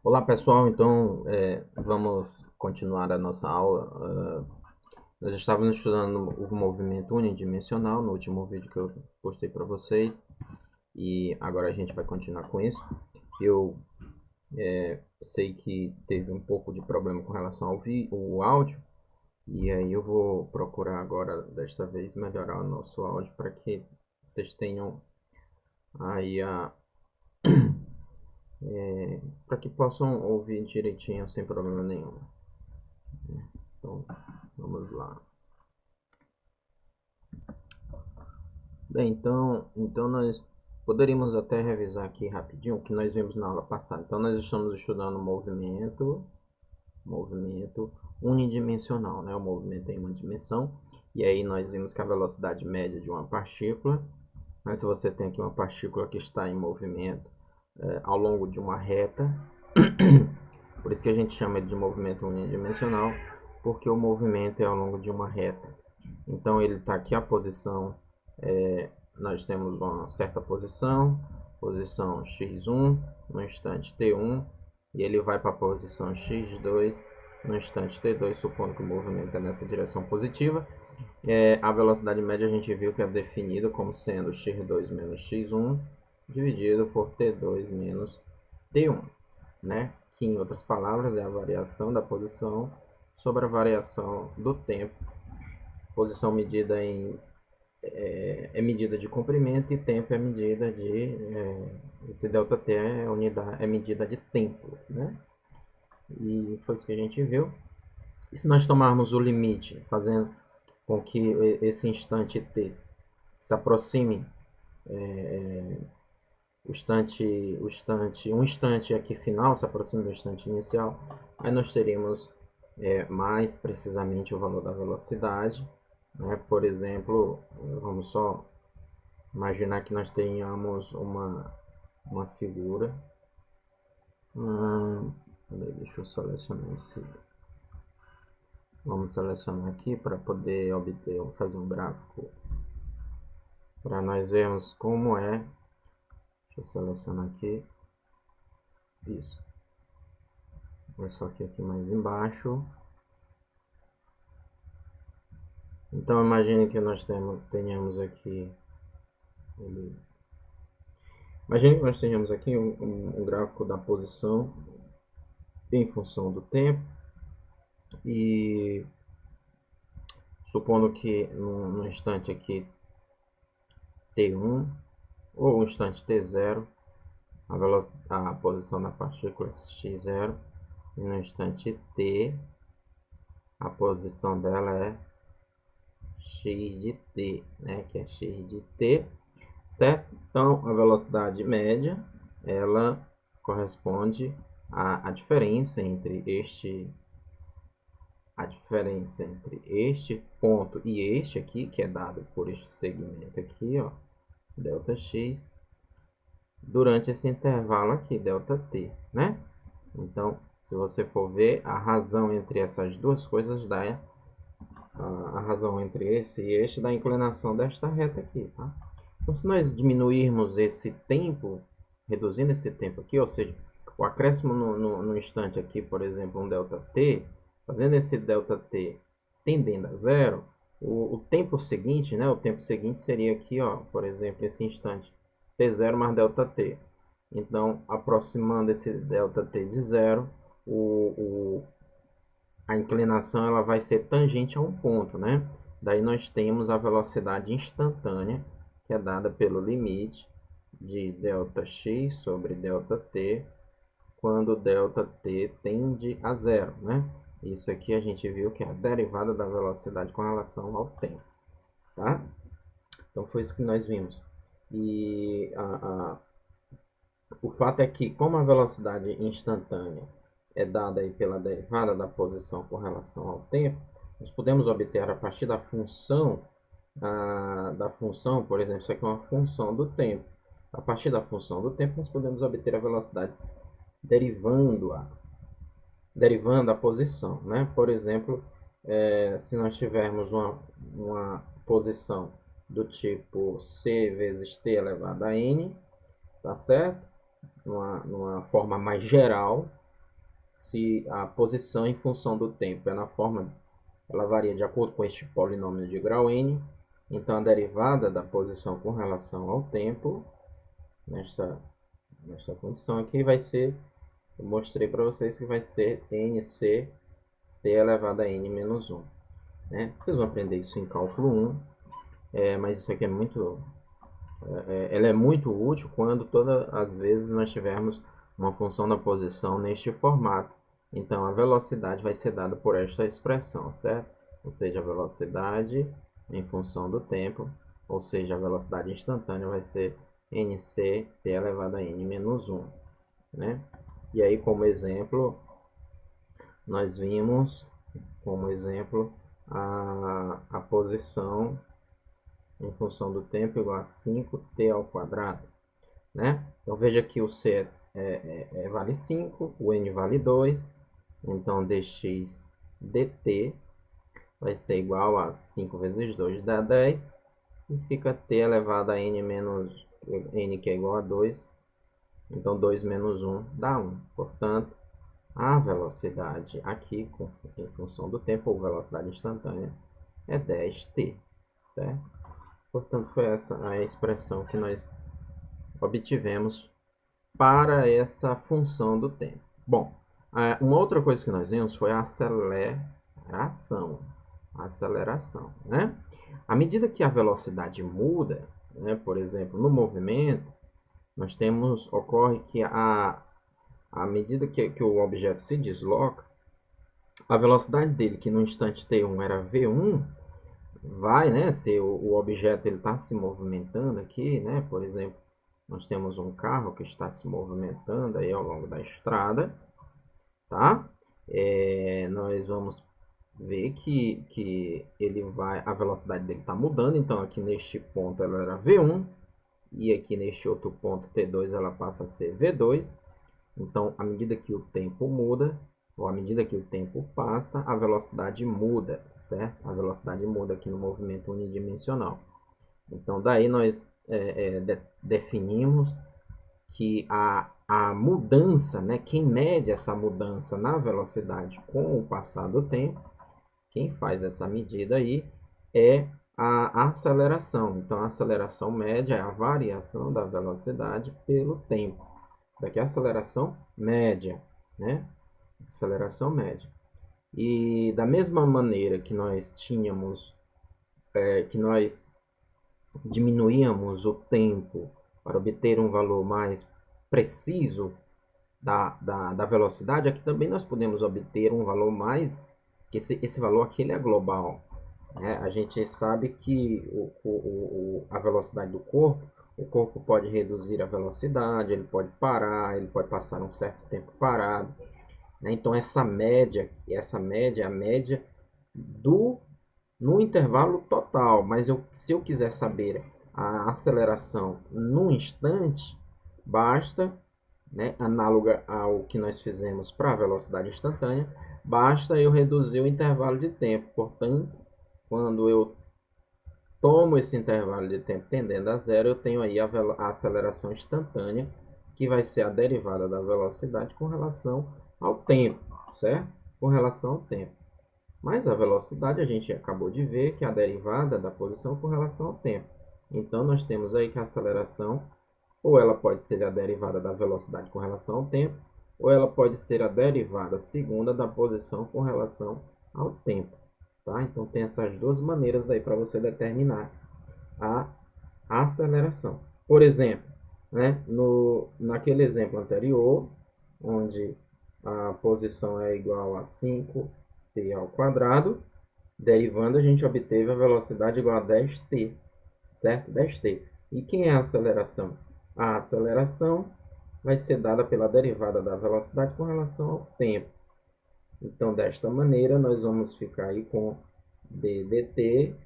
Olá pessoal, então vamos continuar a nossa aula. Nós estávamos estudando o movimento unidimensional no último vídeo que eu postei para vocês e agora a gente vai continuar com isso. Eu sei que teve um pouco de problema com relação ao áudio e aí eu vou procurar agora desta vez melhorar o nosso áudio para que vocês tenham aí para que possam ouvir direitinho sem problema nenhum. Então vamos lá. Bem, então nós poderíamos até revisar aqui rapidinho o que nós vimos na aula passada. Então nós estamos estudando movimento unidimensional, né? O movimento tem uma dimensão. E aí nós vimos que a velocidade média de uma partícula, mas se você tem aqui uma partícula que está em movimento ao longo de uma reta, por isso que a gente chama de movimento unidimensional, porque o movimento é ao longo de uma reta. Então ele está aqui a posição, nós temos uma certa posição x1 no instante t1 e ele vai para a posição x2 no instante t2, supondo que o movimento é nessa direção positiva. A velocidade média a gente viu que é definida como sendo x2 menos x1 dividido por t2 menos t1, né? Que em outras palavras é a variação da posição sobre a variação do tempo. Posição medida é medida de comprimento e tempo é medida de esse ΔT é medida de tempo, né? E foi isso que a gente viu. E se nós tomarmos o limite, fazendo com que esse instante t se aproxime um instante aqui final se aproxime do instante inicial, aí nós teríamos mais precisamente o valor da velocidade, né? Por exemplo, vamos só imaginar que nós tenhamos uma figura. Deixa eu selecionar esse. Vamos selecionar aqui para poder fazer um gráfico para nós vermos como é. Deixa eu selecionar aqui. Isso. Só que aqui mais embaixo. Então imagine que nós tenhamos aqui. Imagine que nós tenhamos aqui um gráfico da posição em função do tempo. E supondo que no instante aqui t1 ou instante t0 a posição da partícula é x0 e no instante t a posição dela é x de t, né, que é x de t, certo? Então a velocidade média ela corresponde à diferença entre este ponto e este aqui, que é dado por este segmento aqui, ó, ΔX, durante esse intervalo aqui, ΔT, né? Então, se você for ver, a razão entre essas duas coisas dá a razão entre esse e este da inclinação desta reta aqui, tá? Então, se nós diminuirmos esse tempo, reduzindo esse tempo aqui, ou seja, o acréscimo no instante aqui, por exemplo, um ΔT, fazendo esse ΔT tendendo a zero, o tempo seguinte, né? O tempo seguinte seria aqui, ó, por exemplo, esse instante T0 mais ΔT. Então, aproximando esse ΔT de zero, a inclinação ela vai ser tangente a um ponto, né? Daí nós temos a velocidade instantânea, que é dada pelo limite de ΔX sobre ΔT, quando ΔT tende a zero, né? Isso aqui a gente viu que é a derivada da velocidade com relação ao tempo, tá? Então foi isso que nós vimos. E o fato é que, como a velocidade instantânea é dada aí pela derivada da posição com relação ao tempo, nós podemos obter a partir da função, por exemplo, isso aqui é uma função do tempo. A partir da função do tempo, nós podemos obter a velocidade derivando a posição, né? Por exemplo, se nós tivermos uma posição do tipo c vezes t elevado a n, tá certo? Numa forma mais geral, se a posição em função do tempo é na forma, ela varia de acordo com este polinômio de grau n, então a derivada da posição com relação ao tempo, nesta condição aqui, vai ser, eu mostrei para vocês que vai ser nc t elevado a n menos 1. Né? Vocês vão aprender isso em cálculo 1, mas isso aqui é muito, ela é muito útil quando todas as vezes nós tivermos uma função da posição neste formato. Então, a velocidade vai ser dada por esta expressão, certo? Ou seja, a velocidade em função do tempo, ou seja, a velocidade instantânea vai ser nc t elevado a n menos 1. Né? E aí, como exemplo, nós vimos, como exemplo, a posição em função do tempo igual a 5t ao quadrado. Né? Então, veja que o c vale 5, o n vale 2, então dx dt vai ser igual a 5 vezes 2 dá 10, e fica t elevado a n menos n, que é igual a 2, então 2 menos 1 dá 1. Portanto, a velocidade aqui, em função do tempo, ou velocidade instantânea, é 10t, certo? Portanto, foi essa a expressão que nós obtivemos para essa função do tempo. Bom, uma outra coisa que nós vimos foi a aceleração. Né? À medida que a velocidade muda, né, por exemplo, no movimento, nós temos, ocorre que à medida que o objeto se desloca, a velocidade dele, que no instante t1 era v1, vai, né, se o objeto está se movimentando aqui, né, por exemplo, nós temos um carro que está se movimentando aí ao longo da estrada, tá? Nós vamos ver que ele vai, a velocidade dele está mudando, então aqui neste ponto ela era v1, e aqui neste outro ponto t2 ela passa a ser v2. Então, à medida que o tempo muda, ou à medida que o tempo passa, a velocidade muda, certo? A velocidade muda aqui no movimento unidimensional. Então, daí nós definimos que a mudança, né, quem mede essa mudança na velocidade com o passar do tempo, quem faz essa medida aí é a aceleração. Então, a aceleração média é a variação da velocidade pelo tempo. Isso daqui é a aceleração média, né? Aceleração média. E da mesma maneira que nós tínhamos, que nós diminuíamos o tempo para obter um valor mais preciso da velocidade, aqui também nós podemos obter um valor mais, que esse valor aqui ele é global. Né? A gente sabe que a velocidade do corpo, o corpo pode reduzir a velocidade, ele pode parar, ele pode passar um certo tempo parado. Né? Então essa média é a média no intervalo total, mas se eu quiser saber a aceleração num instante, basta, né, análoga ao que nós fizemos para a velocidade instantânea, basta eu reduzir o intervalo de tempo. Portanto, quando eu tomo esse intervalo de tempo tendendo a zero, eu tenho aí a aceleração instantânea, que vai ser a derivada da velocidade com relação ao tempo, certo? Com relação ao tempo. Mas a velocidade a gente acabou de ver que é a derivada da posição com relação ao tempo. Então, nós temos aí que a aceleração, ou ela pode ser a derivada da velocidade com relação ao tempo, ou ela pode ser a derivada segunda da posição com relação ao tempo. Tá? Então, tem essas duas maneiras aí para você determinar a aceleração. Por exemplo, né, naquele exemplo anterior, onde a posição é igual a 5t ao quadrado, derivando a gente obteve a velocidade igual a 10t, certo? 10t. E quem é a aceleração? A aceleração vai ser dada pela derivada da velocidade com relação ao tempo. Então, desta maneira, nós vamos ficar aí com ddt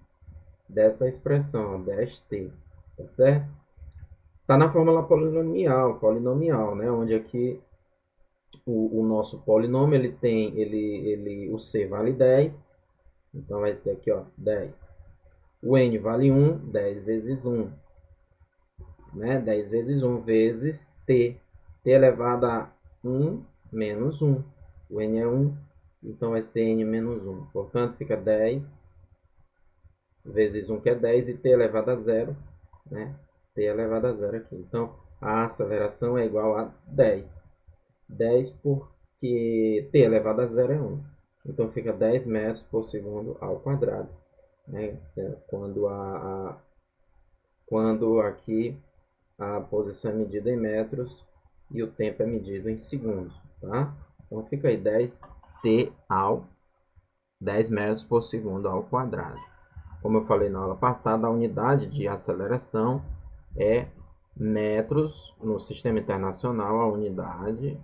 dessa expressão, 10t, tá certo? Está na fórmula polinomial, né? Onde aqui o nosso polinômio, ele tem, o c vale 10, então vai ser aqui, ó, 10. O n vale 1, 10 vezes 1, né? 10 vezes 1 vezes t elevado a 1 menos 1. O n é 1, então vai ser n menos 1. Portanto, fica 10 vezes 1, que é 10, e t elevado a 0, né? T elevado a 0 aqui. Então, a aceleração é igual a 10. 10 porque t elevado a 0 é 1. Então, fica 10 metros por segundo ao quadrado, né? Quando aqui a posição é medida em metros e o tempo é medido em segundos, tá? Então, fica aí 10 metros por segundo ao quadrado. Como eu falei na aula passada, a unidade de aceleração é metros. No sistema internacional, a unidade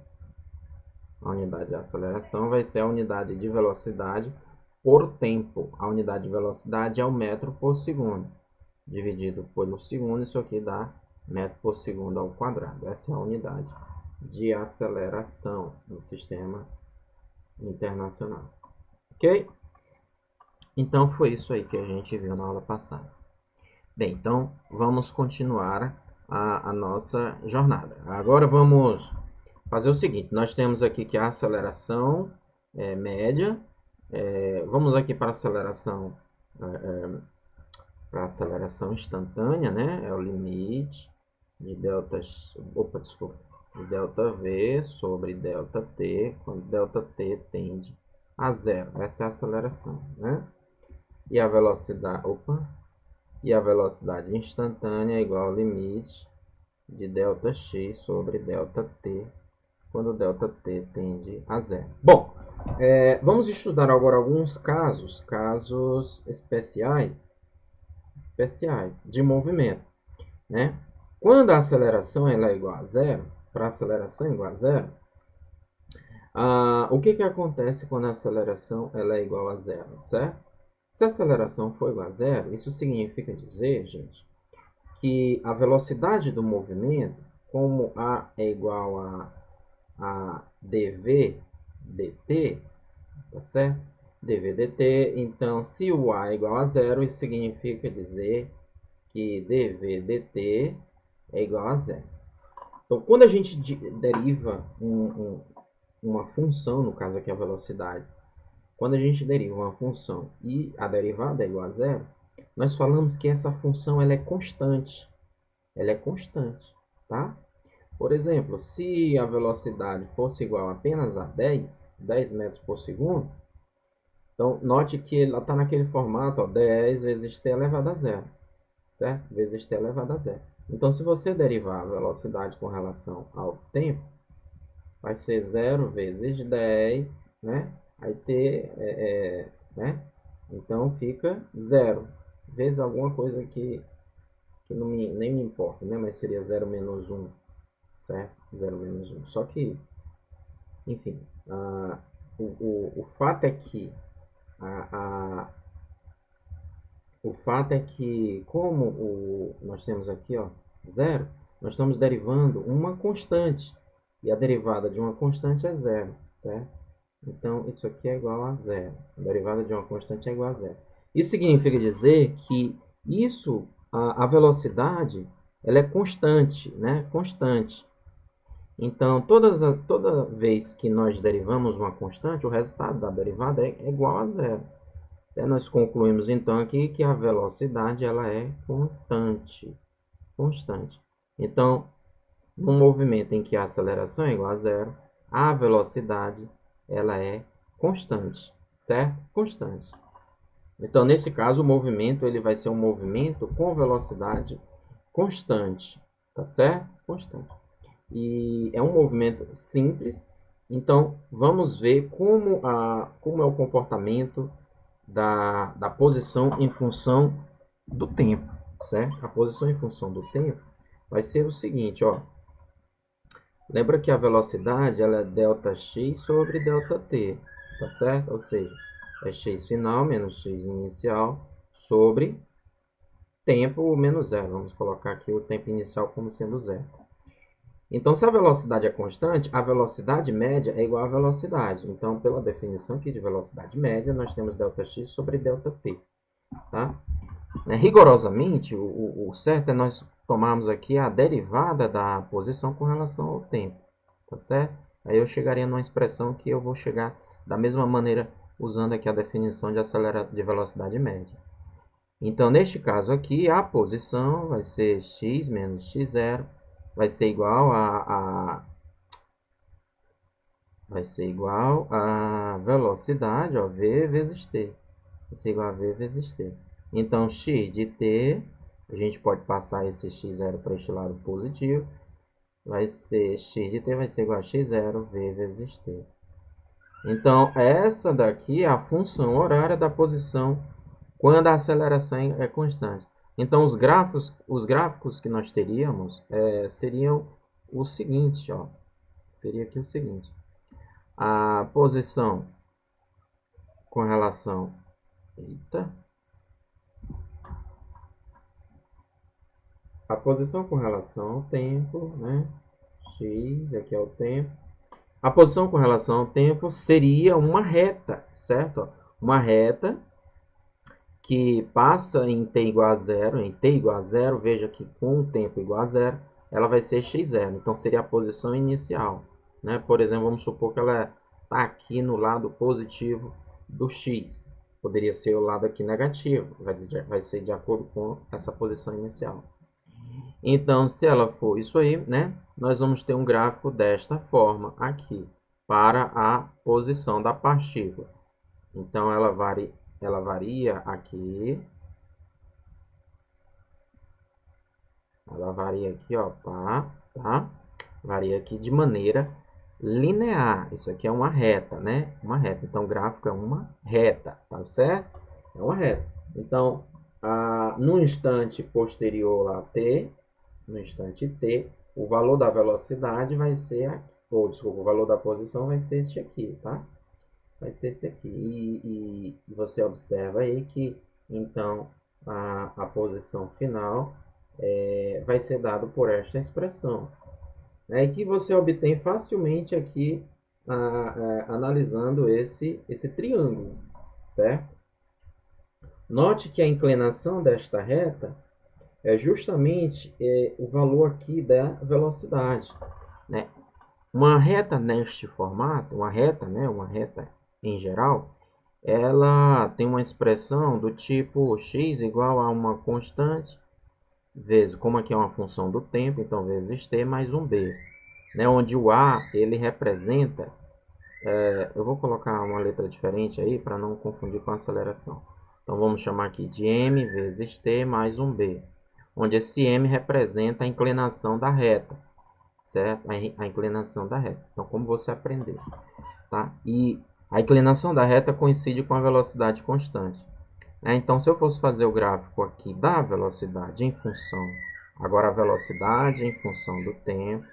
de aceleração vai ser a unidade de velocidade por tempo. A unidade de velocidade é o metro por segundo. Dividido pelo segundo, isso aqui dá metro por segundo ao quadrado. Essa é a unidade de aceleração no sistema internacional. Ok? Então, foi isso aí que a gente viu na aula passada. Bem, então, vamos continuar a nossa jornada. Agora, vamos fazer o seguinte. Nós temos aqui que a aceleração média. Vamos aqui para a aceleração, instantânea, né? É o limite de delta V sobre delta t, quando delta t tende a zero. Essa é a aceleração, né? E a velocidade instantânea é igual ao limite de ΔX sobre ΔT, quando ΔT tende a zero. Bom, vamos estudar agora alguns casos especiais de movimento, né? Quando a aceleração ela é igual a zero, para a aceleração igual a zero, o que acontece quando a aceleração ela é igual a zero, certo? Se a aceleração for igual a zero, isso significa dizer, gente, que a velocidade do movimento, como A é igual a dv dt, tá certo? dv dt, então se o A é igual a zero, isso significa dizer que dv dt é igual a zero. Então, quando a gente deriva uma função, no caso aqui a velocidade, quando a gente deriva uma função e a derivada é igual a zero, nós falamos que essa função ela é constante. Ela é constante, tá? Por exemplo, se a velocidade fosse igual apenas a 10 metros por segundo, então note que ela está naquele formato, ó, 10 vezes t elevado a zero, certo? Vezes t elevado a zero. Então, se você derivar a velocidade com relação ao tempo, vai ser 0 vezes 10, né? Aí t, né? Então fica 0, vezes alguma coisa que nem me importa, né? Mas seria 0 menos 1, certo? 0 menos 1. Só que, enfim, o fato é que como nós temos aqui, ó, 0, nós estamos derivando uma constante. E a derivada de uma constante é 0, certo? Então, isso aqui é igual a 0. A derivada de uma constante é igual a 0. Isso significa dizer que a velocidade, ela é constante, né? Constante. Então, toda vez que nós derivamos uma constante, o resultado da derivada é igual a 0. Nós concluímos, então, aqui que a velocidade ela é constante. Constante. Então, num movimento em que a aceleração é igual a 0, a velocidade ela é constante, certo? Constante. Então, nesse caso, o movimento ele vai ser um movimento com velocidade constante, tá certo? Constante. E é um movimento simples. Então, vamos ver como é o comportamento da posição em função do tempo, certo? A posição em função do tempo vai ser o seguinte, ó. Lembra que a velocidade ela é ΔX sobre ΔT, tá certo? Ou seja, é x final menos x inicial sobre tempo menos zero. Vamos colocar aqui o tempo inicial como sendo zero. Então, se a velocidade é constante, a velocidade média é igual à velocidade. Então, pela definição aqui de velocidade média, nós temos ΔX sobre ΔT. Tá? Rigorosamente, o certo é nós tomarmos aqui a derivada da posição com relação ao tempo. Tá certo? Aí eu chegaria numa expressão que eu vou chegar da mesma maneira usando aqui a definição de velocidade média. Então, neste caso aqui, a posição vai ser x menos x0, vai ser igual a velocidade, ó, v vezes t. Vai ser igual a v vezes t. Então, x de t, a gente pode passar esse x0 para este lado positivo. Vai ser x de t vai ser igual a x0, v vezes t. Então, essa daqui é a função horária da posição quando a aceleração é constante. Então, os gráficos que nós teríamos seriam o seguinte, ó. Seria aqui o seguinte. A posição com relação... Eita! A posição com relação ao tempo, né? X, aqui é o tempo. A posição com relação ao tempo seria uma reta, certo? Uma reta que passa em t igual a zero, veja que com o tempo igual a zero, ela vai ser x0. Então, seria a posição inicial. Né? Por exemplo, vamos supor que ela está aqui no lado positivo do x. Poderia ser o lado aqui negativo, vai ser de acordo com essa posição inicial. Então, se ela for isso aí, né, nós vamos ter um gráfico desta forma aqui, para a posição da partícula. Então, ela varia aqui. Ela varia aqui, ó, tá? Varia aqui de maneira linear. Isso aqui é uma reta, né? Uma reta. Então, o gráfico é uma reta, tá certo? É uma reta. Então, no instante posterior lá, t, no instante t, o valor da velocidade vai ser aqui. Ou, desculpa, o valor da posição vai ser este aqui, tá? Vai ser esse aqui. E você observa aí que, então, a posição final vai ser dado por esta expressão. Né? E que você obtém facilmente aqui, analisando esse triângulo, certo? Note que a inclinação desta reta é justamente o valor aqui da velocidade. Né? Uma reta neste formato, uma reta em geral, ela tem uma expressão do tipo x igual a uma constante, vezes, como aqui é uma função do tempo, então vezes t mais um b. Né? Onde o a, ele representa, eu vou colocar uma letra diferente aí para não confundir com a aceleração. Então vamos chamar aqui de m vezes t mais um b. Onde esse m representa a inclinação da reta, certo? A inclinação da reta. Então, como você aprendeu, tá? E a inclinação da reta coincide com a velocidade constante. Então, se eu fosse fazer o gráfico aqui da velocidade em função, agora a velocidade em função do tempo,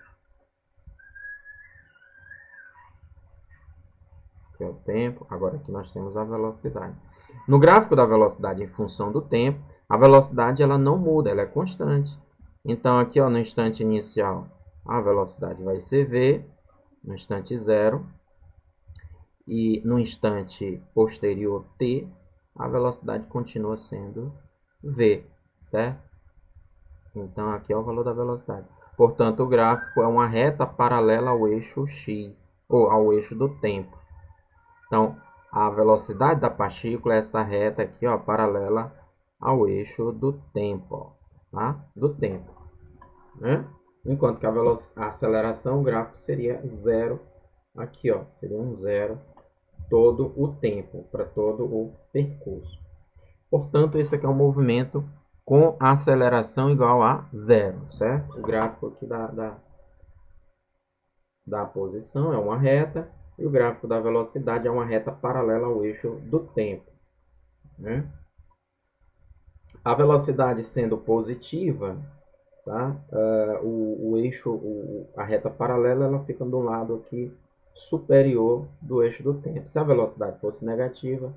que é o tempo, agora aqui nós temos a velocidade. No gráfico da velocidade em função do tempo, a velocidade ela não muda, ela é constante. Então, aqui ó, no instante inicial, a velocidade vai ser v, no instante zero, e no instante posterior t, a velocidade continua sendo v, certo? Então, aqui é o valor da velocidade. Portanto, o gráfico é uma reta paralela ao eixo x, ou ao eixo do tempo. Então, a velocidade da partícula é essa reta aqui, ó, paralela ao eixo do tempo, ó, tá? Do tempo, né? Enquanto que a aceleração, o gráfico seria zero aqui, ó, seria um zero todo o tempo, para todo o percurso. Portanto, esse aqui é um movimento com aceleração igual a zero, certo? O gráfico aqui da posição é uma reta e o gráfico da velocidade é uma reta paralela ao eixo do tempo. Né? A velocidade sendo positiva, tá? O eixo, a reta paralela, ela fica do lado aqui superior do eixo do tempo. Se a velocidade fosse negativa,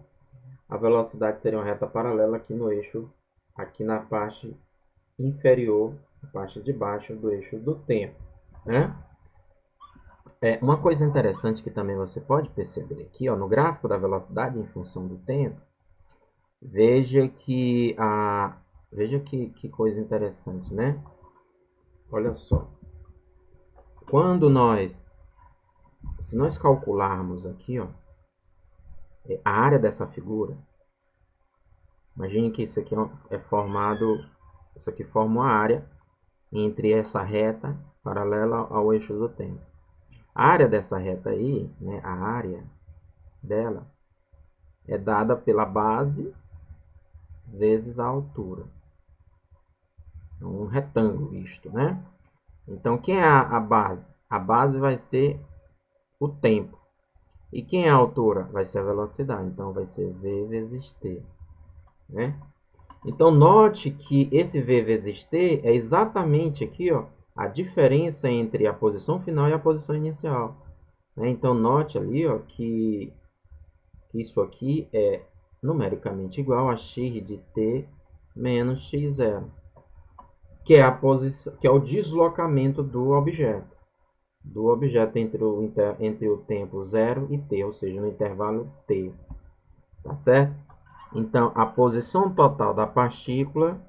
a velocidade seria uma reta paralela aqui no eixo, aqui na parte inferior, a parte de baixo do eixo do tempo. Né? Uma coisa interessante que também você pode perceber aqui, ó, no gráfico da velocidade em função do tempo, veja que coisa interessante, né? Olha só. Quando nós se nós calcularmos aqui, ó, a área dessa figura, imagine que isso aqui é formado, isso aqui forma uma área entre essa reta paralela ao eixo do tempo. A área dessa reta aí, né, a área dela é dada pela base vezes a altura. É um retângulo isto, né? Então, quem é a base? A base vai ser o tempo. E quem é a altura? Vai ser a velocidade. Então, vai ser v vezes t, né? Então, note que esse v vezes t é exatamente aqui, ó, a diferença entre a posição final e a posição inicial, né? Então, note ali, ó, que isso aqui é numericamente igual a x de t menos x0, que é a posição, que é o deslocamento do objeto entre o tempo 0 e t, ou seja, no intervalo t, tá certo? Então, a posição total da partícula,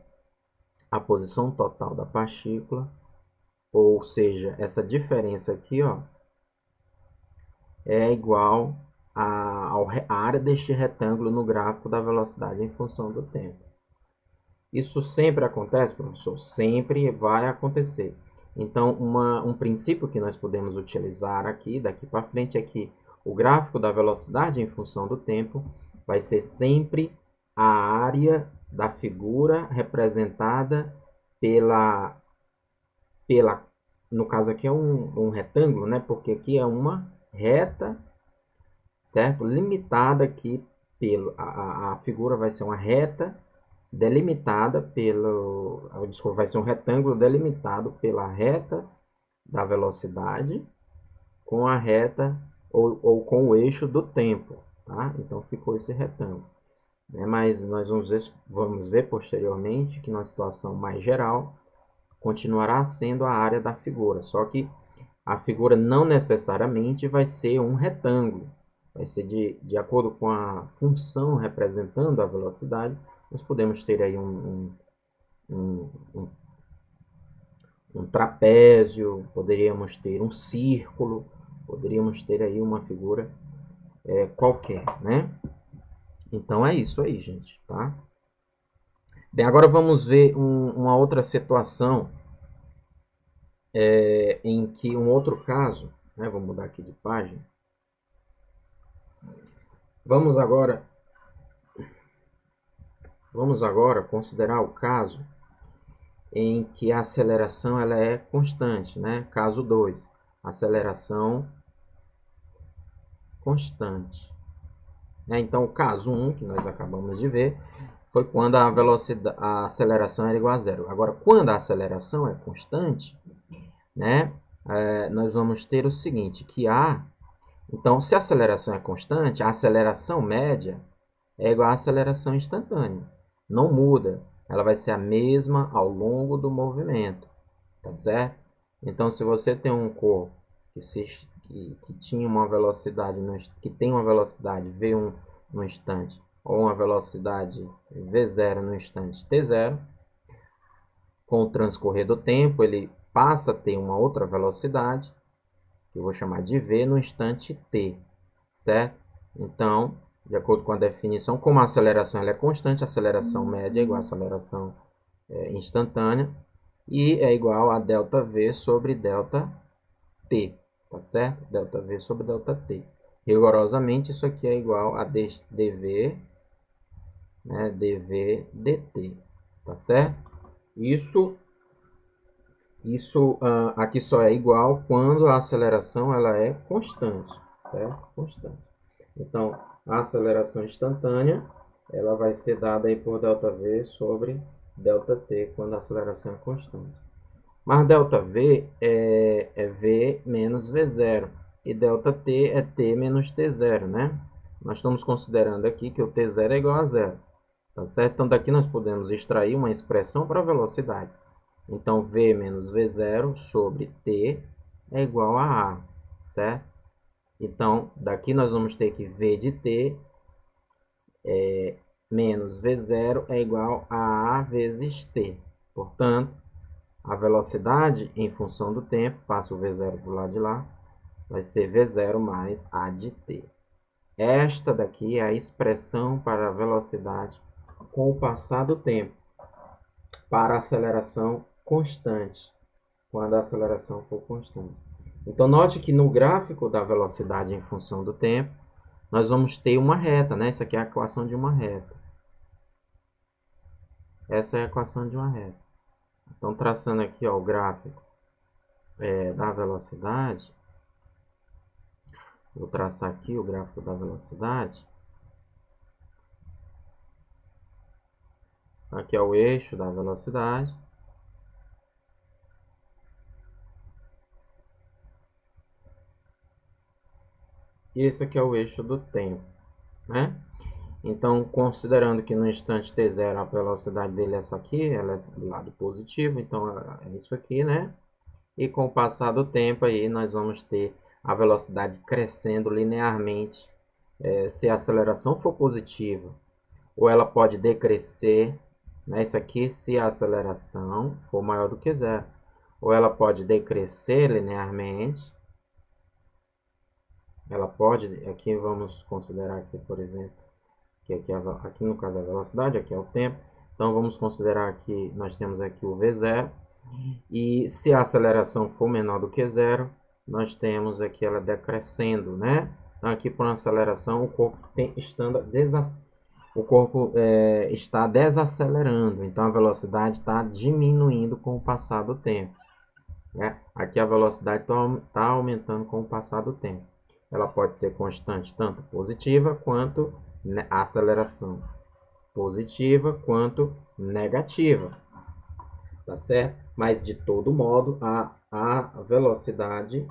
ou seja, essa diferença aqui, ó, é igual à área deste retângulo no gráfico da velocidade em função do tempo. Isso sempre acontece, professor? Sempre vai acontecer. Então, um princípio que nós podemos utilizar aqui, daqui para frente, é que o gráfico da velocidade em função do tempo vai ser sempre a área da figura representada no caso aqui é um retângulo, né? Porque aqui é uma reta, certo? Limitada aqui a figura vai ser uma reta delimitada desculpa, vai ser um retângulo delimitado pela reta da velocidade com a reta ou com o eixo do tempo, tá? Então ficou esse retângulo, né? Mas nós vamos ver posteriormente que numa situação mais geral continuará sendo a área da figura, só que a figura não necessariamente vai ser um retângulo, vai ser de acordo com a função representando a velocidade. Nós podemos ter aí um trapézio, poderíamos ter um círculo, poderíamos ter aí uma figura qualquer, né? Então é isso aí, gente, tá? Bem, agora vamos ver uma outra situação em que um outro caso, né? Vou mudar aqui de página. Vamos agora considerar o caso em que a aceleração ela é constante, né? Caso 2, aceleração constante. Então, o caso 1, que nós acabamos de ver, foi quando a aceleração era igual a zero. Agora, quando a aceleração é constante, né, nós vamos ter o seguinte, então, se a aceleração é constante, a aceleração média é igual à aceleração instantânea. Não muda, ela vai ser a mesma ao longo do movimento, tá certo? Então, se você tem um corpo que tinha uma velocidade, que tem uma velocidade v1 no instante, ou uma velocidade v0 no instante t0, com o transcorrer do tempo, ele passa a ter uma outra velocidade, que eu vou chamar de v no instante t, certo? Então, de acordo com a definição, como a aceleração ela é constante, a aceleração média é igual à aceleração instantânea, e é igual a ΔV sobre ΔT, tá certo? ΔV sobre ΔT. Rigorosamente, isso aqui é igual a dV, né, dV dt, tá certo? Isso aqui só é igual quando a aceleração ela é constante, certo? Constante. Então, a aceleração instantânea ela vai ser dada aí por ΔV sobre ΔT quando a aceleração é constante. Mas ΔV é V menos V0 e ΔT é T menos T0, né? Nós estamos considerando aqui que o T0 é igual a zero, tá certo? Então, daqui nós podemos extrair uma expressão para a velocidade. Então, V menos V0 sobre T é igual a A, certo? Então, daqui nós vamos ter que V de T menos V0 é igual a A vezes T. Portanto, a velocidade em função do tempo, passo o V0 do lado de lá, vai ser V0 mais A de t. Esta daqui é a expressão para a velocidade com o passar do tempo, para a aceleração constante, quando a aceleração for constante. Então, note que no gráfico da velocidade em função do tempo, nós vamos ter uma reta, né? Isso aqui é a equação de uma reta. Essa é a equação de uma reta. Então, traçando aqui ó, o gráfico da velocidade, vou traçar aqui o gráfico da velocidade. Aqui é o eixo da velocidade. E esse aqui é o eixo do tempo, né? Então, considerando que no instante t0 a velocidade dele é essa aqui, ela é do lado positivo, então é isso aqui, né? E com o passar do tempo aí, nós vamos ter a velocidade crescendo linearmente. Se a aceleração for positiva, ou ela pode decrescer, né? Isso aqui se a aceleração for maior do que zero. Ou ela pode decrescer linearmente. Ela pode, aqui vamos considerar aqui, por exemplo, que aqui no caso é a velocidade, aqui é o tempo. Então vamos considerar que nós temos aqui o V0. E se a aceleração for menor do que zero, nós temos aqui ela decrescendo, né? Então aqui por uma aceleração o corpo está desacelerando, então a velocidade está diminuindo com o passar do tempo, né? Aqui a velocidade está aumentando com o passar do tempo. Ela pode ser constante tanto positiva quanto a aceleração positiva quanto negativa, tá certo? Mas de todo modo a velocidade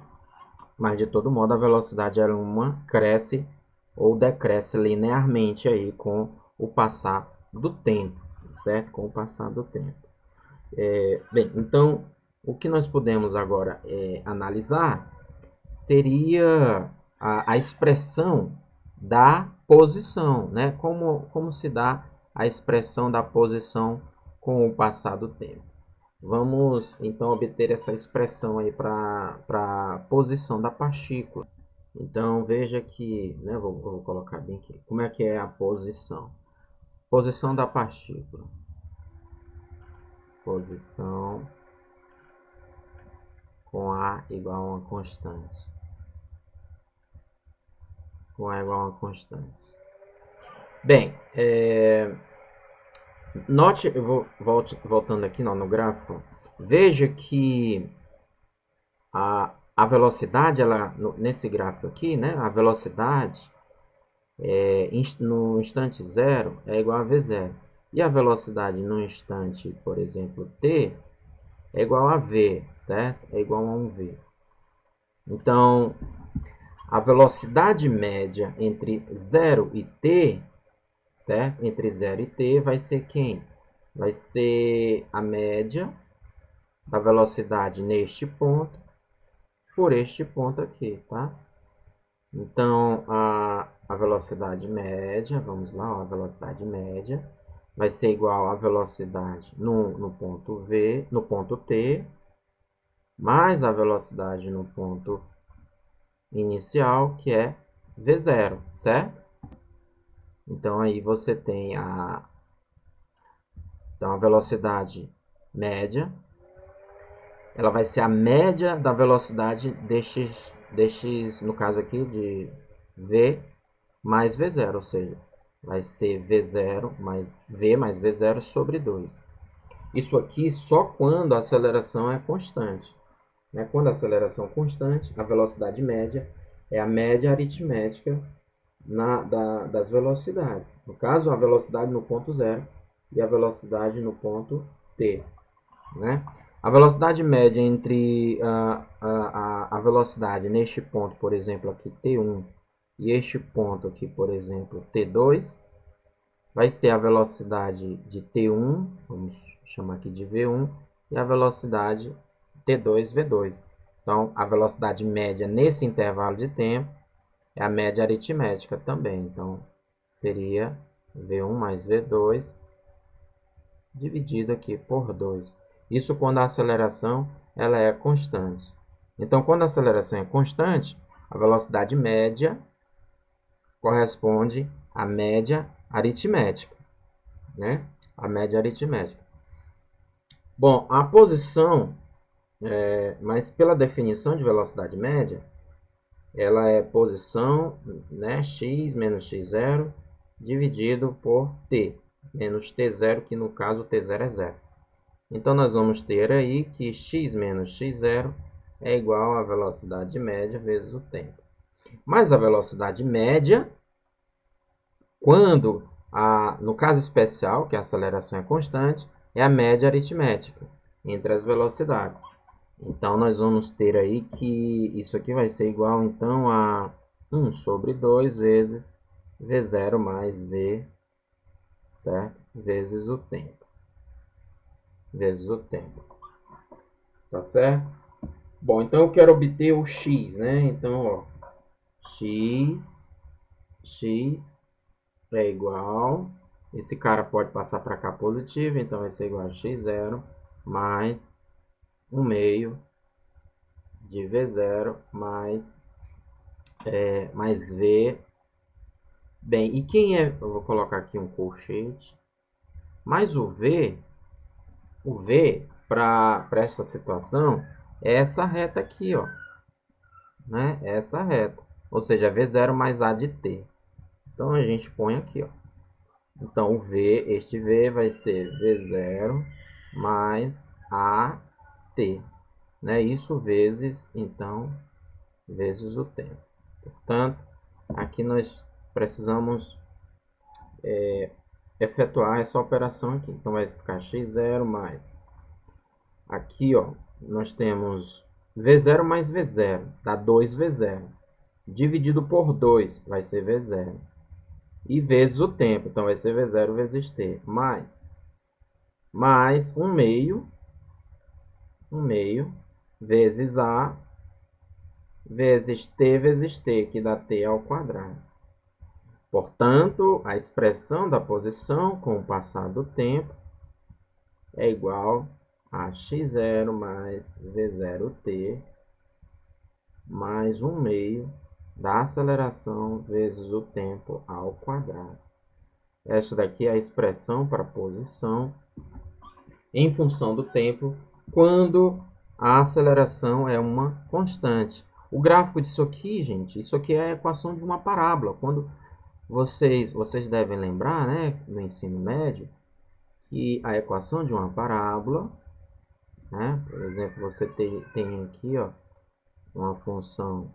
ela cresce ou decresce linearmente aí com o passar do tempo, certo? Com o passar do tempo. Bem, então o que nós podemos agora analisar seria a expressão da posição, né? Como se dá a expressão da posição com o passar do tempo. Vamos então obter essa expressão aí para a posição da partícula. Então veja que, né, vou colocar bem aqui, como é que é a posição. Posição da partícula. Posição com A igual a uma constante. Com A igual a uma constante. Bem, note, eu vou voltando aqui no gráfico, veja que a velocidade, nesse gráfico aqui, né, a velocidade no instante zero é igual a V0. E a velocidade no instante, por exemplo, t, é igual a V, certo? É igual a 1V. Então, a velocidade média entre 0 e t, certo? Entre 0 e t vai ser quem? Vai ser a média da velocidade neste ponto por este ponto aqui, tá? Então, a velocidade média, vamos lá, ó, a velocidade média vai ser igual à velocidade no ponto V, no ponto T, mais a velocidade no ponto inicial, que é V0, certo? Então, aí você tem então, a velocidade média, ela vai ser a média da velocidade destes, no caso aqui, de V mais V0, ou seja, vai ser V0 mais V0 sobre 2. Isso aqui só quando a aceleração é constante. Né? Quando a aceleração é constante, a velocidade média é a média aritmética das velocidades. No caso, a velocidade no ponto zero e a velocidade no ponto t. Né? A velocidade média entre a velocidade neste ponto, por exemplo, aqui t1, e este ponto aqui, por exemplo, t2, vai ser a velocidade de t1, vamos chamar aqui de v1, e a velocidade t2, v2. Então, a velocidade média nesse intervalo de tempo é a média aritmética também. Então, seria v1 mais v2 dividido aqui por 2. Isso quando a aceleração ela é constante. Então, quando a aceleração é constante, A velocidade média corresponde à média aritmética, né? A média aritmética. Bom, a posição, mas pela definição de velocidade média, ela é posição, né, x menos x0 dividido por t, menos t0, que no caso t0 é 0. Então, nós vamos ter aí que x menos x0 é igual à velocidade média vezes o tempo. Mas a velocidade média, quando, no caso especial, que a aceleração é constante, é a média aritmética entre as velocidades. Então, nós vamos ter aí que isso aqui vai ser igual, então, a 1 sobre 2 vezes V0 mais V, certo? Vezes o tempo. Vezes o tempo. Tá certo? Bom, então eu quero obter o x, né? Então, ó, x é igual, esse cara pode passar para cá positivo, então vai ser igual a x0 mais 1 meio de V0 mais V. Bem, e quem é? Eu vou colocar aqui um colchete. Mas o V para essa situação é essa reta aqui, ó, né? Essa reta, ou seja, V0 mais A de t. Então a gente põe aqui, ó. Então o V, este V vai ser V0 mais AT, né? Isso vezes, então, vezes o tempo. Portanto, aqui nós precisamos efetuar essa operação aqui. Então vai ficar x0 mais, aqui, ó, nós temos V0 mais V0, dá 2V0. Dividido por 2 vai ser V0. E vezes o tempo, então vai ser V0 vezes t, mais 1 meio vezes A vezes t, que dá t ao quadrado. Portanto, a expressão da posição com o passar do tempo é igual a x0 mais v0t mais 1 meio da aceleração vezes o tempo ao quadrado. Esta daqui é a expressão para a posição em função do tempo quando a aceleração é uma constante. O gráfico disso aqui, gente, isso aqui é a equação de uma parábola. Quando vocês devem lembrar, né, no ensino médio, que a equação de uma parábola, né, por exemplo, você tem aqui, ó, uma função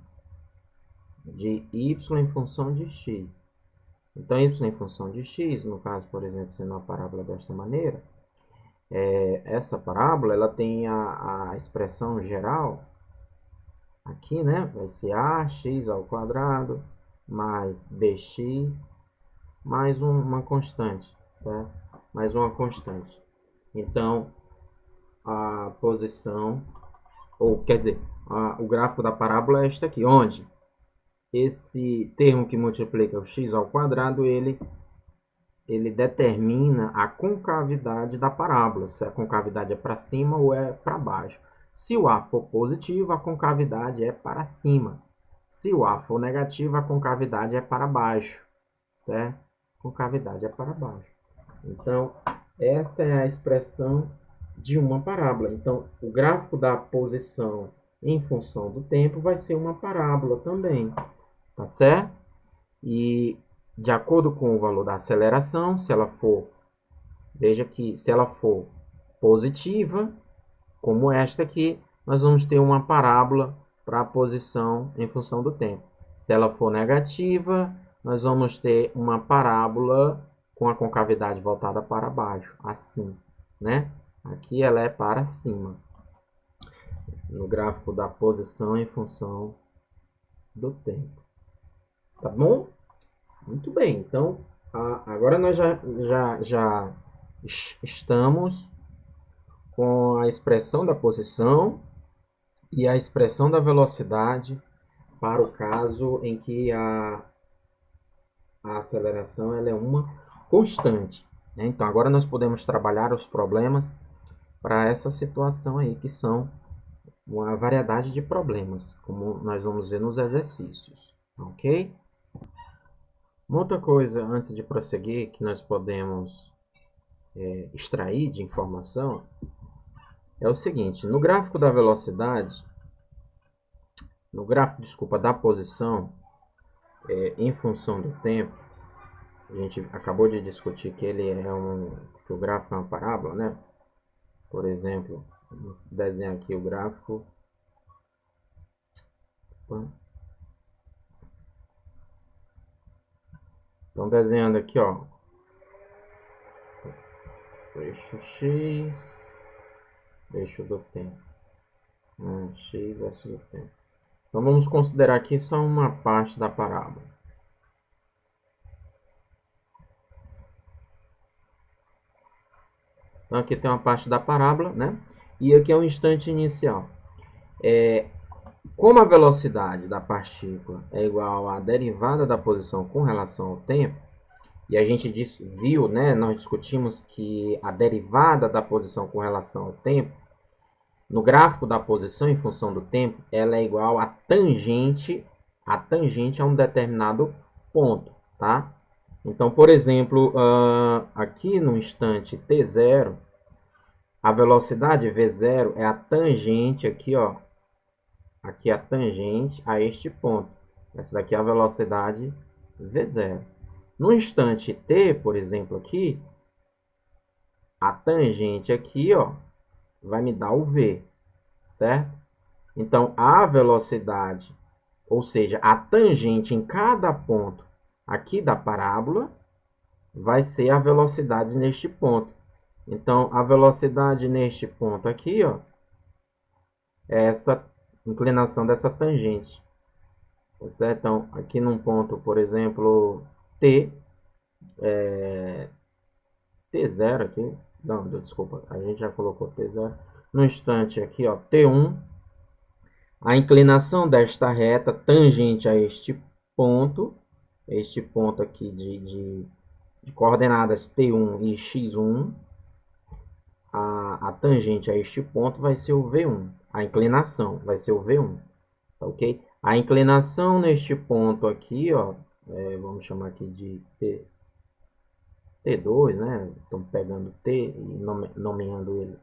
de y em função de x. Então, y em função de x, no caso, por exemplo, sendo uma parábola desta maneira, essa parábola ela tem a expressão geral aqui, né? Vai ser ax ao quadrado mais bx mais uma constante, certo? Mais uma constante. Então, a posição, ou quer dizer, o gráfico da parábola é este aqui, onde esse termo que multiplica o x ao quadrado, ele determina a concavidade da parábola, se a concavidade é para cima ou é para baixo. Se o A for positivo, a concavidade é para cima. Se o A for negativo, a concavidade é para baixo, certo? Concavidade é para baixo. Então, essa é a expressão de uma parábola. Então, o gráfico da posição em função do tempo vai ser uma parábola também, tá certo? E de acordo com o valor da aceleração, se ela for, veja que se ela for positiva, como esta aqui, nós vamos ter uma parábola para a posição em função do tempo. Se ela for negativa, nós vamos ter uma parábola com a concavidade voltada para baixo, assim, né? Aqui ela é para cima, no gráfico da posição em função do tempo. Tá bom? Muito bem, então agora nós já estamos com a expressão da posição e a expressão da velocidade para o caso em que a aceleração ela é uma constante, né? Então agora nós podemos trabalhar os problemas para essa situação aí, que são uma variedade de problemas, como nós vamos ver nos exercícios, ok? Uma outra coisa, antes de prosseguir, que nós podemos extrair de informação, é o seguinte: no gráfico da velocidade, no gráfico, desculpa, da posição, em função do tempo, a gente acabou de discutir que que o gráfico é uma parábola, né? Por exemplo, vamos desenhar aqui o gráfico. Então, desenhando aqui, ó, eixo X, eixo do tempo, X versus o tempo. Então, vamos considerar aqui só uma parte da parábola. Então, aqui tem uma parte da parábola, né? E aqui é o instante inicial. Como a velocidade da partícula é igual à derivada da posição com relação ao tempo, e a gente viu, né, nós discutimos que a derivada da posição com relação ao tempo, no gráfico da posição em função do tempo, ela é igual a tangente a um determinado ponto, tá? Então, por exemplo, aqui no instante t0, a velocidade v0 é a tangente aqui, ó. Aqui é a tangente a este ponto. Essa daqui é a velocidade v0. No instante t, por exemplo, aqui, a tangente aqui, ó, vai me dar o v, certo? Então, a velocidade, ou seja, a tangente em cada ponto aqui da parábola, vai ser a velocidade neste ponto. Então, a velocidade neste ponto aqui, ó, é essa inclinação dessa tangente. Tá certo? Então, aqui num ponto, por exemplo, T0 aqui, não, desculpa, a gente já colocou T0. No instante aqui, ó, T1, a inclinação desta reta tangente a este ponto aqui de coordenadas T1 e X1, a tangente a este ponto vai ser o V1, a inclinação vai ser o V1, tá ok? A inclinação neste ponto aqui, ó, vamos chamar aqui de T2, né? Estamos pegando T e nomeando ele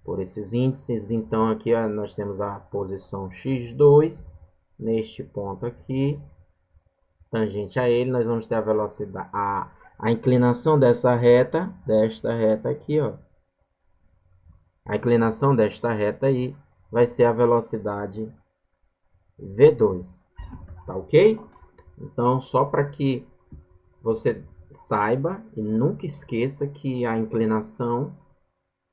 por esses índices. Então, aqui ó, nós temos a posição x2, neste ponto aqui, tangente a ele, nós vamos ter a velocidade, a inclinação desta reta aqui, ó. A inclinação desta reta aí vai ser a velocidade v2, tá ok? Então, só para que você saiba e nunca esqueça que a inclinação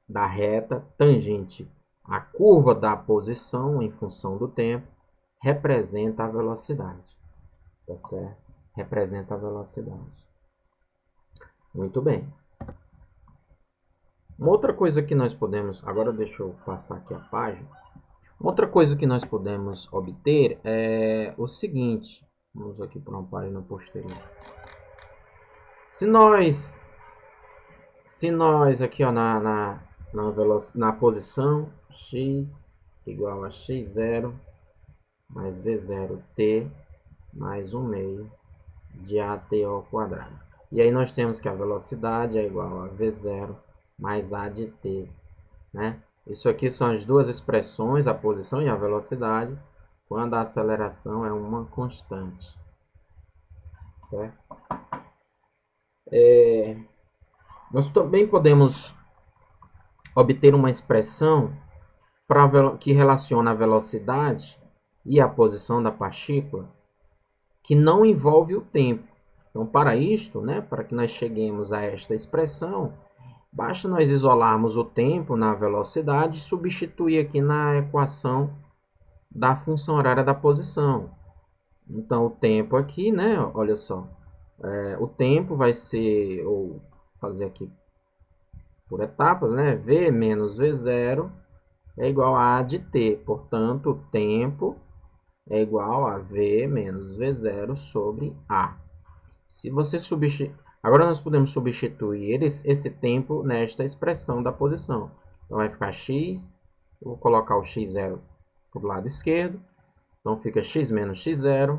da reta tangente à curva da posição em função do tempo representa a velocidade, tá certo? Representa a velocidade. Muito bem. Uma outra coisa que nós podemos, agora deixa eu passar aqui a página. Outra coisa que nós podemos obter é o seguinte, vamos aqui para uma página posterior. Se nós aqui ó, na posição x igual a x0 mais v0t mais 1 meio de at ao quadrado. E aí nós temos que a velocidade é igual a v0 mais a de t, né? Isso aqui são as duas expressões, a posição e a velocidade, quando a aceleração é uma constante, certo? Nós também podemos obter uma expressão que relaciona a velocidade e a posição da partícula que não envolve o tempo. Então, para isto, né, para que nós cheguemos a esta expressão, basta nós isolarmos o tempo na velocidade e substituir aqui na equação da função horária da posição. Então, o tempo aqui, né, olha só, o tempo vai ser, ou fazer aqui por etapas, né, V menos V0 é igual a de t. Portanto, o tempo é igual a V menos V0 sobre A. Se você agora nós podemos substituir esse tempo nesta expressão da posição. Então, vai ficar x Eu vou colocar o x0 para o lado esquerdo. Então fica x menos x0.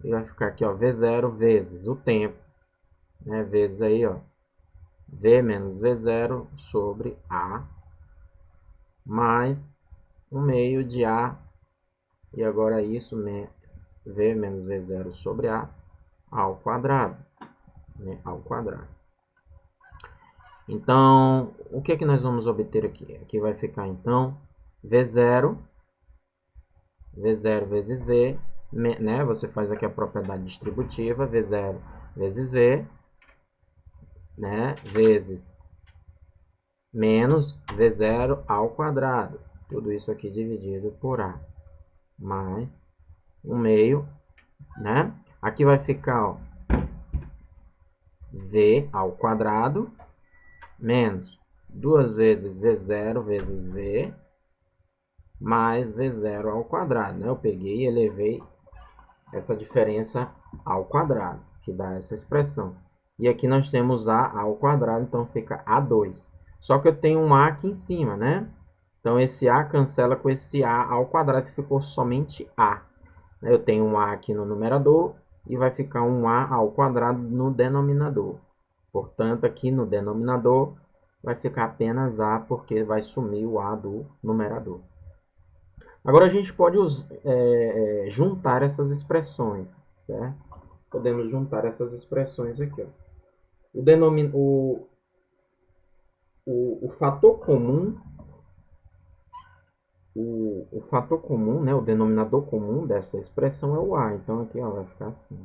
E vai ficar aqui, ó, v0 vezes o tempo, né? Vezes aí, ó, v menos v0 sobre a, mais 1/2 de a. E agora isso, v menos v0 sobre a ao quadrado, né? Ao quadrado. Então, o que é que nós vamos obter aqui? Aqui vai ficar, então, v0 vezes v, né? Você faz aqui a propriedade distributiva, v0 vezes v, né? Vezes menos v0 ao quadrado. Tudo isso aqui dividido por a, mais 1/2, né? Aqui vai ficar, ó, v ao quadrado menos 2 vezes v0 vezes v mais v0 ao quadrado, né? Eu peguei e elevei essa diferença ao quadrado, que dá essa expressão. E aqui nós temos a ao quadrado, então fica a2. Só que eu tenho um a aqui em cima, né? Então esse a cancela com esse a ao quadrado e ficou somente a. Eu tenho um a aqui no numerador e vai ficar um a ao quadrado no denominador. Portanto, aqui no denominador vai ficar apenas a, porque vai sumir o a do numerador. Agora a gente pode juntar essas expressões, certo? Podemos juntar essas expressões aqui, ó. O fator comum, o fator comum, né, o denominador comum dessa expressão é o a. Então aqui, ó, vai ficar assim.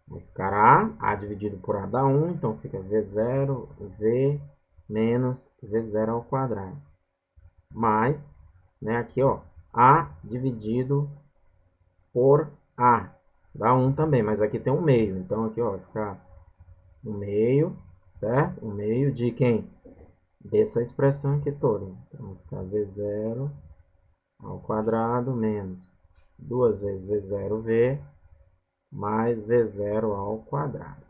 Vai ficar a dividido por a dá 1, então fica v0, v menos v0 ao quadrado. Mais, né, aqui, ó, a dividido por a. Dá 1 também, mas aqui tem 1/2. Então aqui, ó, vai ficar 1/2, certo? 1/2 de quem? Dessa expressão aqui toda. Então vai ficar v0 ao quadrado menos 2 vezes v0v mais v0 ao quadrado.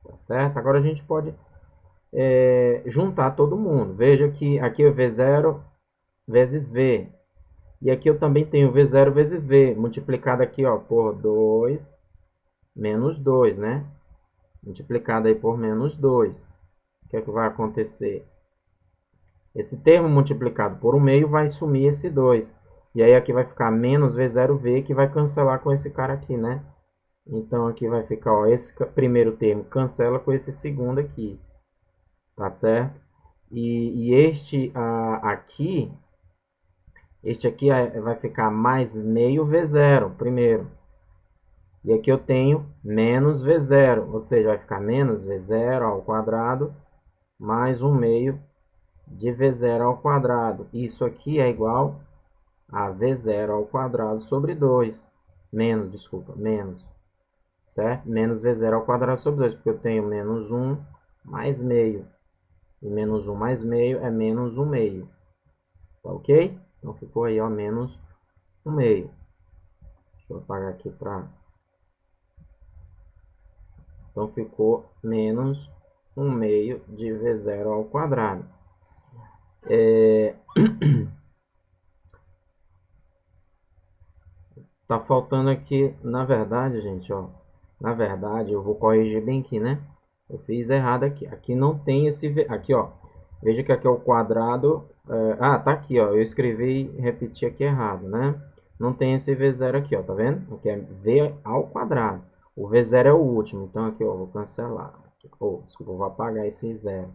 Tá certo? Agora a gente pode juntar todo mundo. Veja que aqui é v0 vezes v. E aqui eu também tenho v0 vezes v, multiplicado aqui, ó, por 2 menos 2, né? Multiplicado aí por menos 2. O que é que vai acontecer? Esse termo multiplicado por 1/2 vai sumir esse 2. E aí aqui vai ficar menos v0v, que vai cancelar com esse cara aqui, né? Então aqui vai ficar, ó, esse primeiro termo cancela com esse segundo aqui. Tá certo? E este aqui... Este aqui vai ficar mais meio v0 primeiro. E aqui eu tenho menos v0, ou seja, vai ficar menos v0 ao quadrado mais 1/2 de v0 ao quadrado. Isso aqui é igual a v0 ao quadrado sobre 2. Menos. Certo? Menos v0 ao quadrado sobre 2, porque eu tenho menos 1 mais meio. E menos 1 mais meio é menos 1/2. Tá ok? Então ficou aí, ó, menos 1/2. Deixa eu apagar aqui para... Então ficou menos 1/2 de v0 ao quadrado. Tá faltando aqui, na verdade, gente, ó. Na verdade, eu vou corrigir bem aqui, né? Eu fiz errado aqui. Aqui não tem esse... Aqui, ó. Veja que aqui é o quadrado... tá aqui, ó. Eu escrevi e repeti aqui errado, né? Não tem esse v0 aqui, ó. Tá vendo? Aqui é v ao quadrado. O v0 é o último. Então, aqui, ó. Vou cancelar. Desculpa, eu vou apagar esse 0.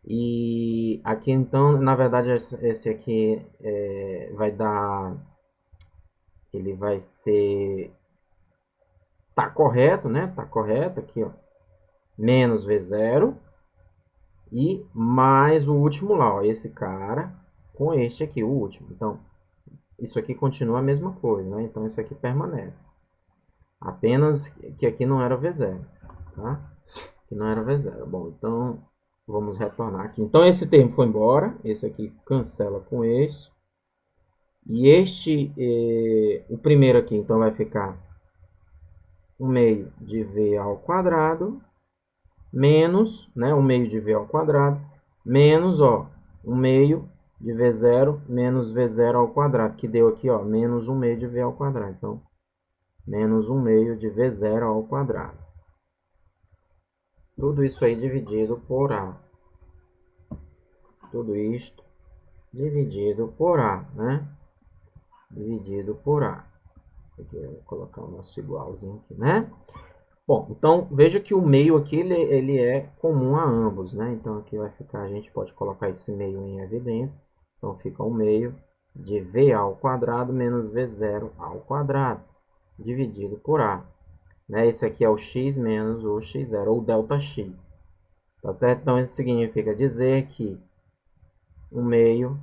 E aqui, então, na verdade, esse aqui vai dar... Ele vai ser... Tá correto, né? Tá correto aqui, ó. Menos v0 e mais o último lá, ó, esse cara com este aqui, o último. Então, isso aqui continua a mesma coisa, né? Então, isso aqui permanece. Apenas que aqui não era v0, tá? Aqui não era v0. Bom, então, vamos retornar aqui. Então, esse termo foi embora. Esse aqui cancela com este. E este, o primeiro aqui, então, vai ficar 1/2 de v ao quadrado menos, né, 1/2 de v ao quadrado, menos, ó, 1/2 de V0 menos V0 ao quadrado, que deu aqui, ó, menos 1 meio de V ao quadrado. Então, menos 1 meio de V0 ao quadrado. Tudo isso aí dividido por A. Tudo isto dividido por A, né? Dividido por A. Aqui, eu vou colocar o nosso igualzinho aqui, né? Bom, então veja que o meio aqui ele é comum a ambos, né? Então aqui vai ficar, a gente pode colocar esse meio em evidência. Então fica o meio de V ao quadrado menos V0 ao quadrado, dividido por A. Né? Esse aqui é o x menos o x0, ou ΔX. Tá certo? Então isso significa dizer que o meio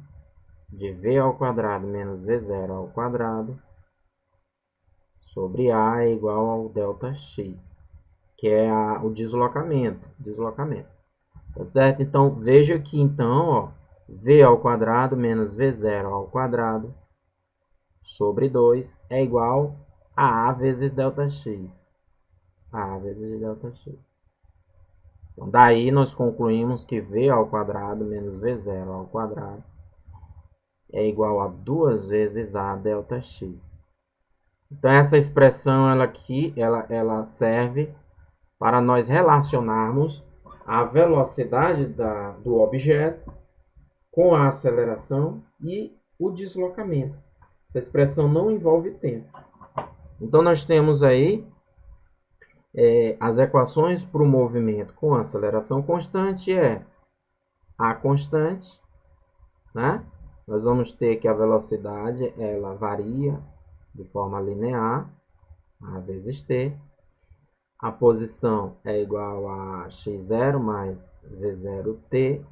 de V ao quadrado menos V0 ao quadrado sobre A é igual ao ΔX, que é o deslocamento. Tá certo? Então, veja que então, ó, V ao quadrado menos V0 ao quadrado sobre 2 é igual a vezes ΔX. A vezes ΔX. Então, daí nós concluímos que V ao quadrado menos V0 ao quadrado é igual a 2 vezes A ΔX. Então, essa expressão ela aqui, ela serve para nós relacionarmos a velocidade do objeto com a aceleração e o deslocamento. Essa expressão não envolve tempo. Então, nós temos aí as equações para o movimento com aceleração constante a constante, né? Nós vamos ter que a velocidade ela varia de forma linear, a vezes t. A posição é igual a x0 mais v0t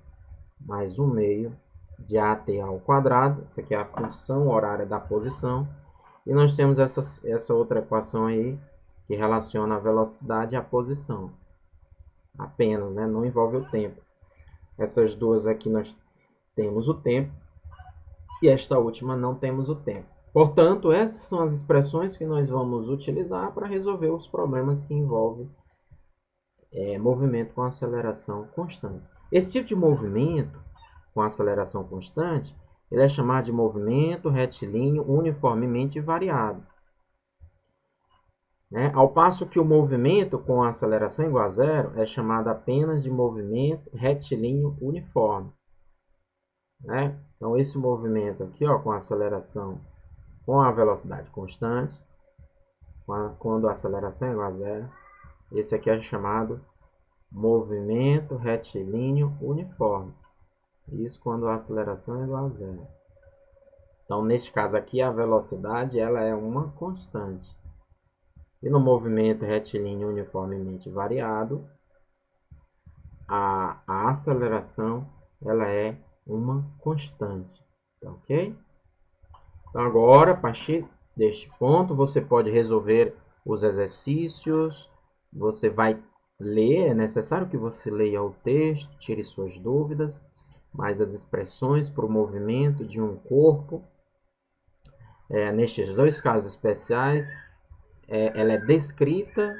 mais 1 meio de at ao quadrado. Essa aqui é a função horária da posição. E nós temos essa outra equação aí que relaciona a velocidade e a posição. Apenas, né? Não envolve o tempo. Essas duas aqui nós temos o tempo e esta última não temos o tempo. Portanto, essas são as expressões que nós vamos utilizar para resolver os problemas que envolvem movimento com aceleração constante. Esse tipo de movimento com aceleração constante, ele é chamado de movimento retilíneo uniformemente variado. Né? Ao passo que o movimento com aceleração igual a zero é chamado apenas de movimento retilíneo uniforme. Né? Então, esse movimento aqui, ó, com aceleração com a velocidade constante, quando a aceleração é igual a zero, esse aqui é chamado movimento retilíneo uniforme. Isso quando a aceleração é igual a zero. Então, neste caso aqui, a velocidade ela é uma constante. E no movimento retilíneo uniformemente variado, a aceleração ela é uma constante. Tá, ok? Então, agora, a partir deste ponto, você pode resolver os exercícios, você vai ler, é necessário que você leia o texto, tire suas dúvidas, mas as expressões para o movimento de um corpo, nestes dois casos especiais, ela é descrita,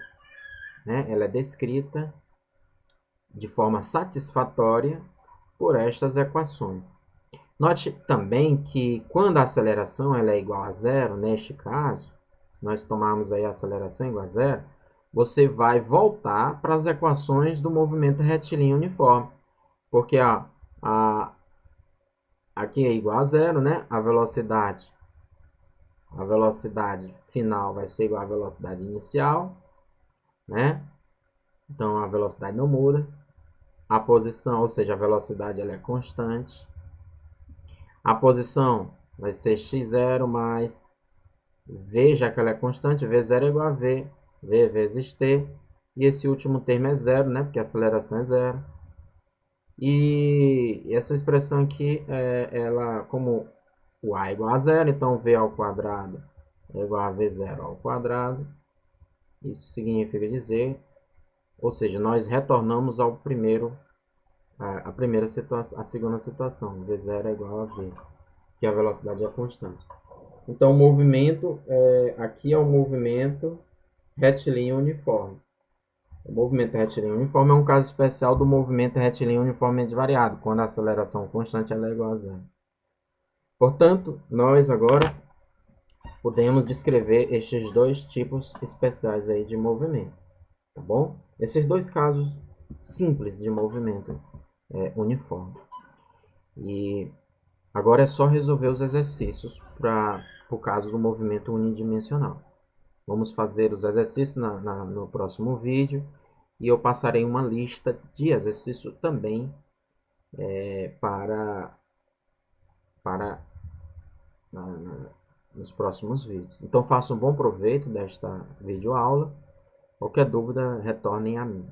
né? Ela é descrita de forma satisfatória por estas equações. Note também que quando a aceleração ela é igual a zero, neste caso, se nós tomarmos aí a aceleração igual a zero, você vai voltar para as equações do movimento retilíneo uniforme. Porque aqui é igual a zero, né? A velocidade final vai ser igual à velocidade inicial, né? Então a velocidade não muda. A posição, ou seja, a velocidade ela é constante. A posição vai ser x0 mais v, já que ela é constante, v0 é igual a v vezes t. E esse último termo é zero, né? Porque a aceleração é zero. E essa expressão aqui, ela, como o a é igual a zero, então v ao quadrado é igual a v0 ao quadrado. Isso significa dizer, ou seja, nós retornamos ao a segunda situação, v0 é igual a v, que a velocidade é constante. Então, o movimento, aqui é o movimento retilíneo uniforme. O movimento retilíneo uniforme é um caso especial do movimento retilíneo uniformemente variado, quando a aceleração constante ela é igual a zero. Portanto, nós agora podemos descrever estes dois tipos especiais aí de movimento, tá bom? Esses dois casos simples de movimento uniforme. E agora é só resolver os exercícios para o caso do movimento unidimensional. Vamos fazer os exercícios no próximo vídeo e eu passarei uma lista de exercícios também para nos próximos vídeos. Então faça um bom proveito desta videoaula. Qualquer dúvida, retornem a mim.